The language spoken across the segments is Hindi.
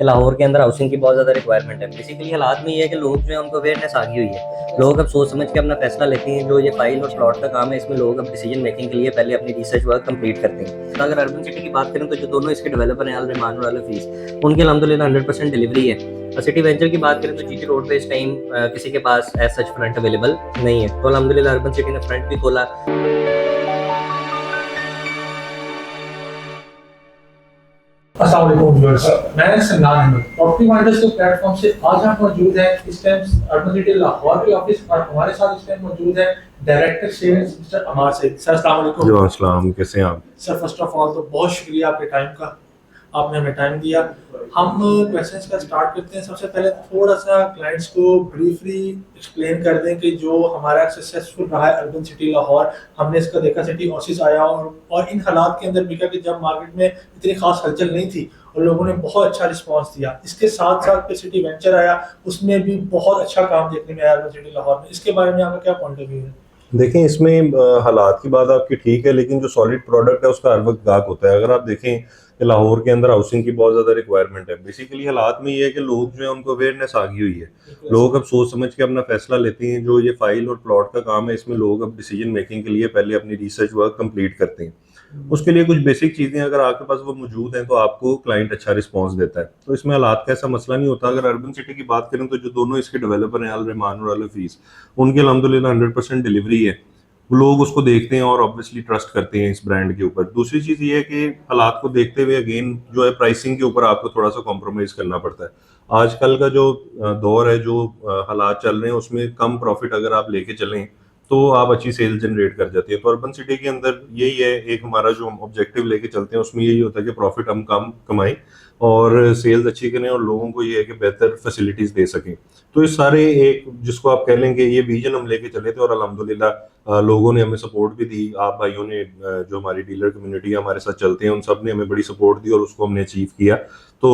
कि लाहौर के अंदर हाउसिंग की बहुत ज़्यादा रिक्वायरमेंट है। बेसिकली हालात में ये है कि लोग जो है उनको अवेयरनेस आ गई हुई है। लोग अब सोच समझ के अपना फैसला लेते हैं। जो ये फाइल और प्लॉट का काम है, इसमें लोग अब डिसीजन मेकिंग के लिए पहले अपनी रिसर्च वर्क कंप्लीट करते हैं। तो अगर अर्बन सिटी की बात करें तो जो दोनों इसके डेवलपर हैं, अल रहमान और अल हफीज़, उनकी अल्हम्दुलिल्लाह 100% डिलीवरी है। और सिटी वेंचर की बात करें तो जीटी रोड पे इस टाइम किसी के पास एज सच फ्रंट अवेलेबल नहीं है। तो अल्हम्दुलिल्लाह अर्बन सिटी ने फ्रंट भी खोला। अस्सलाम वालेकुम व्यूअर्स, मैं सलमान अहमद प्रॉपर्टी माइंडर्स के प्लेटफॉर्म से आज हम मौजूद हैं इस टाइम अर्बन सिटी लाहौर के ऑफिस और हमारे साथ इस टाइम मौजूद है डायरेक्टर सेल्स मिस्टर अमार सईद। सर अस्सलाम वालेकुम। जो अस्सलाम, कैसे हैं आप? सर फर्स्ट ऑफ ऑल तो बहुत शुक्रिया आपके टाइम का, आपने हमें टाइम दिया। हम क्वेश्चंस का स्टार्ट करते हैं। सबसे पहले थोड़ा सा क्लाइंट्स को ब्रीफली एक्सप्लेन कर दें कि जो हमारा सक्सेसफुल रहा है अर्बन सिटी लाहौर, हमने इसका देखा सिटी ओसिस आया और इन हालात के अंदर बिका कि जब मार्केट में इतनी खास हलचल नहीं थी और लोगों ने बहुत अच्छा रिस्पांस दिया। इसके साथ साथ पे सिटी वेंचर आया, उसमें भी बहुत अच्छा काम देखने में आया अर्बन सिटी लाहौर में। इसके बारे में आपका क्या पॉइंट ऑफ व्यू है? देखें, इसमें हालात की बात आपकी ठीक है, लेकिन जो सॉलिड प्रोडक्ट है उसका हर वक्त गाहक होता है। अगर आप देखें कि लाहौर के अंदर हाउसिंग की बहुत ज़्यादा रिक्वायरमेंट है। बेसिकली हालात में ये है कि लोग जो है उनको अवेयरनेस आ गई हुई है। लोग अब सोच समझ के अपना फैसला लेते हैं। जो ये फाइल और प्लॉट का काम है, इसमें लोग अब डिसीजन मेकिंग के लिए पहले अपनी रिसर्च वर्क कंप्लीट करते हैं। उसके लिए कुछ बेसिक चीज़ें अगर आपके पास वो मौजूद हैं तो आपको क्लाइंट अच्छा रिस्पॉन्स देता है। तो इसमें हालात का ऐसा मसला नहीं होता। अगर अर्बन सिटी की बात करें तो जो दोनों इसके डेवलपर हैं, अल रहमान और अल हफीज़, उनकी अल्हम्दुलिल्लाह 100% डिलीवरी है। लोग उसको देखते हैं और ऑब्वियसली ट्रस्ट करते हैं इस ब्रांड के ऊपर। दूसरी चीज़ ये है कि हालात को देखते हुए अगेन जो है प्राइसिंग के ऊपर आपको थोड़ा सा कॉम्प्रोमाइज करना पड़ता है। आजकल का जो दौर है, जो हालात चल रहे हैं, उसमें कम प्रॉफिट अगर आप लेके चलें तो आप अच्छी सेल जनरेट कर जाती है। तो अर्बन सिटी के अंदर यही है, एक हमारा जो ऑब्जेक्टिव लेके चलते हैं उसमें यही होता है कि प्रॉफिट हम कम कमाएं और सेल्स अच्छी करें और लोगों को ये है कि बेहतर फैसिलिटीज दे सकें। तो इस सारे एक जिसको आप कह लेंगे ये विजन हम लेके चले थे और अल्हम्दुलिल्लाह लोगों ने हमें सपोर्ट भी दी। आप भाइयों ने जो हमारी डीलर कम्युनिटी हमारे साथ चलते हैं उन सब ने हमें बड़ी सपोर्ट दी और उसको हमने अचीव किया। तो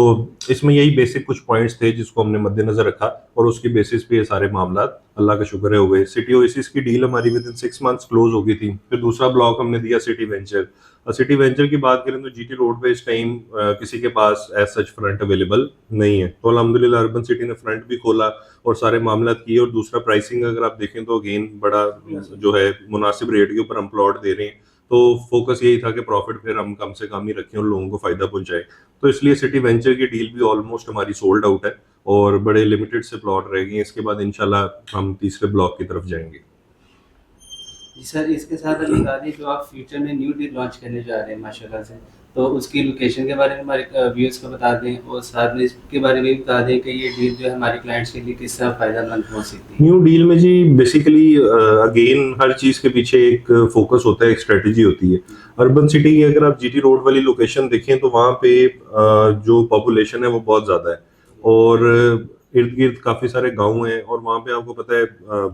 इसमें यही बेसिक कुछ पॉइंट्स थे जिसको हमने मद्देनजर रखा और उसकी बेसिस पे ये सारे मामला अल्लाह का शुक्र है हुए। सिटी ओएसिस की डील हमारी विद इन 6 मंथ्स क्लोज हो गई थी। फिर दूसरा ब्लॉक हमने दिया सिटी वेंचर। और सिटी वेंचर की बात करें तो जीटी रोड पे इस टाइम किसी के पास एज सच फ्रंट अवेलेबल नहीं है। तो अल्हम्दुलिल्लाह अर्बन सिटी ने फ्रंट भी खोला और सारे मामला किए। और दूसरा प्राइसिंग अगर आप देखें तो अगेन बड़ा जो है मुनासिब रेट के ऊपर हम प्लॉट दे रहे हैं। तो फोकस यही था कि प्रॉफिट फिर हम कम से कम ही रखें और लोगों को फायदा पहुंचाएं। तो इसलिए सिटी वेंचर की डील भी ऑलमोस्ट हमारी सोल्ड आउट है और बड़े लिमिटेड से प्लॉट रह गए हैं। इसके बाद इंशाल्लाह हम तीसरे ब्लॉक की तरफ जाएंगे। जी सर, इसके साथ अभी गाड़ी जो आप फ्यूचर में न्यू डील लॉन्च करने जा रहे हैं माशाल्लाह से, तो उसकी लोकेशन के बारे में हमारे व्यूअर्स को बता दें और साथ में इसके बारे में भी बता दें कि ये डील जो है हमारे क्लाइंट्स के लिए किस तरह फ़ायदेमंद हो सकती है। न्यू डील में जी बेसिकली अगेन हर चीज़ के पीछे एक फोकस होता है, एक स्ट्रेटजी होती है। अर्बन सिटी की अगर आप जीटी रोड वाली लोकेशन देखें तो वहाँ पे जो पॉपुलेशन है वो बहुत ज़्यादा है और इर्द गिर्द काफ़ी सारे गांव हैं और वहाँ पे आपको पता है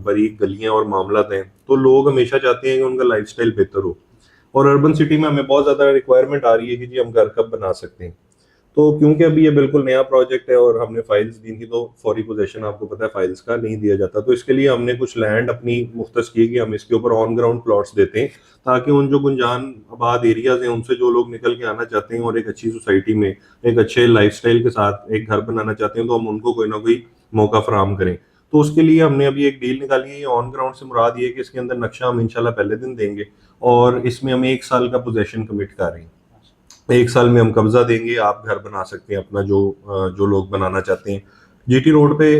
बारीक गलियाँ और मामलात हैं। तो लोग हमेशा चाहते हैं कि उनका लाइफस्टाइल बेहतर हो और अर्बन सिटी में हमें बहुत ज़्यादा रिक्वायरमेंट आ रही है कि जी हम घर कब बना सकते हैं। तो क्योंकि अभी ये बिल्कुल नया प्रोजेक्ट है और हमने फाइल्स दी थी तो फौरी पोजेशन आपको पता है फाइल्स का नहीं दिया जाता। तो इसके लिए हमने कुछ लैंड अपनी मुख्तस की कि हम इसके ऊपर ऑन ग्राउंड प्लॉट्स देते हैं ताकि उन जो गुंजान आबाद एरियाज हैं उनसे जो लोग निकल के आना चाहते हैं और एक अच्छी सोसाइटी में एक अच्छे लाइफस्टाइल के साथ एक घर बनाना चाहते हैं तो हम उनको कोई ना कोई मौका फराहम करें। तो उसके लिए हमने अभी एक डील निकाली है। ऑन ग्राउंड से मुराद ये है कि इसके अंदर नक्शा हम इंशाल्लाह पहले दिन देंगे और इसमें हम 1 साल का पोजेशन कमिट कर रहे हैं। 1 साल में हम कब्जा देंगे, आप घर बना सकते हैं अपना जो लोग बनाना चाहते हैं। जीटी रोड पे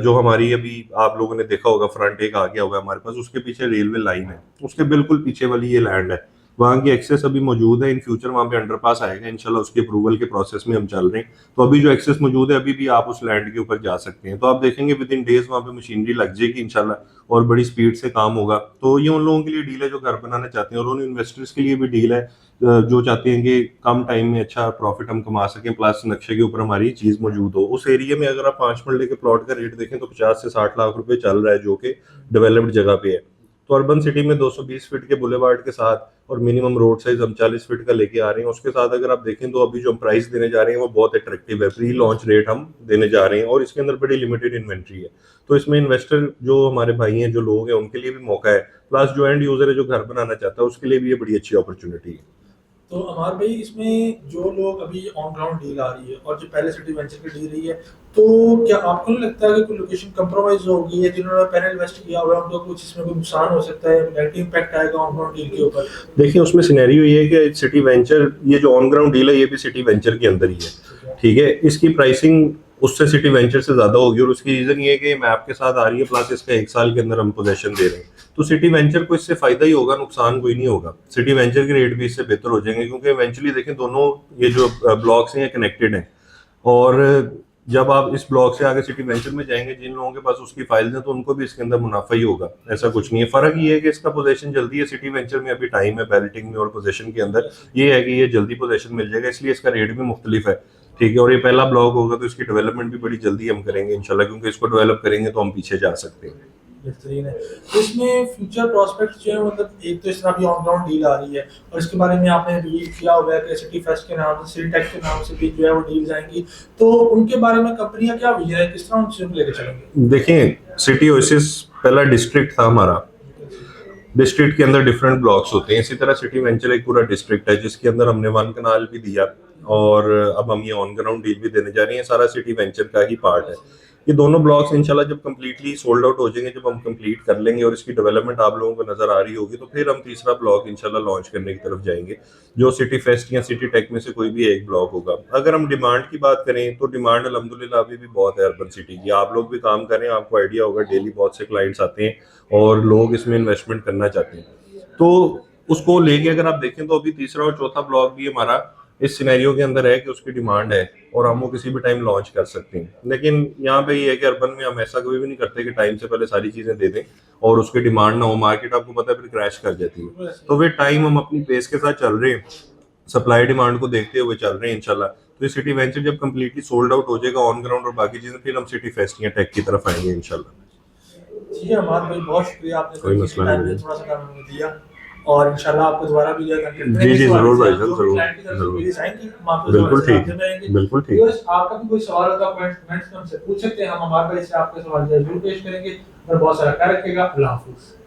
जो हमारी अभी आप लोगों ने देखा होगा फ्रंट एक आ गया होगा हमारे पास, उसके पीछे रेलवे लाइन है, उसके बिल्कुल पीछे वाली ये लैंड है। वहाँ की एक्सेस अभी मौजूद है। इन फ्यूचर वहाँ पे अंडरपास आएगा इंशाल्लाह, उसके अप्रूवल के प्रोसेस में हम चल रहे हैं। तो अभी जो एक्सेस मौजूद है अभी भी आप उस लैंड के ऊपर जा सकते हैं। तो आप देखेंगे विद इन डेज वहाँ पे मशीनरी लग जाएगी इंशाल्लाह और बड़ी स्पीड से काम होगा। तो ये उन लोगों के लिए डील है जो घर बनाना चाहते हैं और उन इन्वेस्टर्स के लिए भी डील है जो चाहते हैं कि कम टाइम में अच्छा प्रॉफिट हम कमा सकें प्लस नक्शे के ऊपर हमारी चीज मौजूद हो। उस एरिया में अगर आप 5 मरले के प्लॉट का रेट देखें तो 50 से 60 लाख रुपए चल रहा है जो कि डेवलप्ड जगह पे है। तो अर्बन सिटी में 220 फीट के बुलेवार्ड के साथ और मिनिमम रोड साइज हम 40 फीट का लेके आ रहे हैं। उसके साथ अगर आप देखें तो अभी जो हम प्राइस देने जा रहे हैं वो बहुत अट्रैक्टिव है। प्री लॉन्च रेट हम देने जा रहे हैं और इसके अंदर बड़ी लिमिटेड इन्वेंट्री है। तो इसमें इन्वेस्टर जो हमारे भाई हैं, जो लोग हैं, उनके लिए भी मौका है, प्लस जो एंड यूजर है जो घर बनाना चाहता है उसके लिए भी ये बड़ी अच्छी अपॉर्चुनिटी है। तो अमार भाई, इसमें जो लोग अभी ऑन ग्राउंड डील आ रही है और जो पहले सिटी वेंचर की डील रही है, तो क्या आपको नहीं लगता है कि कोई लोकेशन कंप्रोमाइज होगी, या जिन्होंने पहले इन्वेस्ट किया हुआ है उनको कुछ इसमें कोई नुकसान हो सकता है, नेगेटिव इम्पैक्ट आएगा ऑन ग्राउंड डील के ऊपर? देखिए उसमें सिनेरियो ये है कि सिटी वेंचर, ये जो ऑन ग्राउंड डील है ये भी सिटी वेंचर के अंदर ही है, ठीक है। इसकी प्राइसिंग उससे सिटी वेंचर से ज्यादा होगी, और उसकी रीजन ये है कि मैप के साथ आ रही है, प्लस इसका 1 साल के अंदर हम पोजेशन दे रहे हैं, तो सिटी वेंचर को इससे फायदा ही होगा, नुकसान कोई नहीं होगा। सिटी वेंचर के रेट भी इससे बेहतर हो जाएंगे, क्योंकि इवेंचुअली देखें दोनों ये जो ब्लॉक्स हैं ये कनेक्टेड हैं, और जब आप इस ब्लॉक से आगे सिटी वेंचर में जाएंगे, जिन लोगों के पास उसकी फाइल्स हैं तो उनको भी इसके अंदर मुनाफा ही होगा, ऐसा कुछ नहीं है। फर्क ये है कि इसका पोजीशन जल्दी है, सिटी वेंचर में अभी टाइम है बैलेटिंग में, और पोजीशन के अंदर ये है कि ये जल्दी पोजीशन मिल जाएगा, इसलिए इसका रेट भी मुख्तलिफ है, ठीक है। और ये पहला ब्लॉक होगा तो इसकी डेवलपमेंट भी बड़ी जल्दी हम करेंगे इंशाल्लाह, क्योंकि इसको डेवलप करेंगे तो हम पीछे जा सकते हैं। बेहतरीन है। तो इसमें फ्यूचर प्रोस्पेक्ट्स जो है, मतलब एक तो इस तरह भी ऑन ग्राउंड डील आ रही है, और इसके बारे में आपने रिवील किया हुआ है कि सिटी फेस्ट के नाम से, सिटी टेक के नाम से भी जो है वो डील्स आएंगी, तो उनके बारे में कंपनियां क्या विजन है, किस तरह उन चीजों को लेकर चलेंगे? देखें सिटी ओएसिस पहला डिस्ट्रिक्ट था हमारा, डिस्ट्रिक्ट के अंदर डिफरेंट ब्लॉक्स होते हैं, इसी तरह सिटी वेंचर एक पूरा डिस्ट्रिक्ट है जिसके अंदर हमने 1 कनाल भी दिया, और अब हम ये ऑन ग्राउंड डील भी देने जा रहे हैं, सारा सिटी वेंचर का ही पार्ट है। ये दोनों ब्लॉक्स इंशाल्लाह जब कंप्लीटली सोल्ड आउट हो जाएंगे, जब हम कंप्लीट कर लेंगे और इसकी डेवलपमेंट आप लोगों को नजर आ रही होगी, तो फिर हम तीसरा ब्लॉक इंशाल्लाह लॉन्च करने की तरफ जाएंगे, जो सिटी फेस्ट या सिटी टेक में से कोई भी एक ब्लॉक होगा। अगर हम डिमांड की बात करें तो डिमांड अल्हम्दुलिल्लाह अभी भी बहुत है अर्बन सिटी की, आप लोग भी काम करें, आपको आइडिया होगा डेली बहुत से क्लाइंट्स आते हैं और लोग इसमें इन्वेस्टमेंट करना चाहते हैं, तो उसको लेके अगर आप देखें तो अभी तीसरा और चौथा ब्लॉक भी हमारा इस सिनेरियो के अंदर है कि उसकी डिमांड है और हम वो किसी भी टाइम लॉन्च कर सकते हैं। लेकिन यहाँ पे ये है कि अर्बन में हम ऐसा कभी भी नहीं करते कि टाइम से पहले सारी चीजें दे दें और उसकी डिमांड ना हो, मार्केट आपको पता है फिर क्रैश कर जाती है। तो वे टाइम हम अपनी पेस के साथ चल रहे हैं, सप्लाई डिमांड को देखते हुए चल रहे हैं इंशाल्लाह। तो ये सिटी वेंचर जब कंप्लीटली सोल्ड आउट हो जाएगा ऑन ग्राउंड और बाकी चीजें, फिर हम सिटी फेस्ट या टेक की तरफ आएंगे इंशाल्लाह। ठीक है अमार भाई, बहुत शुक्रिया, आपने कोई मसला नहीं। थोड़ा सा काम हमें दिया, और इंशाल्लाह आपको दोबारा भी जो है जी जी जरूर भाई साहब, जरूर बिल्कुल ठीक, बिल्कुल ठीक। आपका भी कोई सवाल होगा कमेंट्स में हमसे पूछ सकते हैं, हम हमारे भाई से आपके सवाल जरूर पेश करेंगे, और बहुत सारा ख्याल रखिएगा। अल्लाह हाफिज़।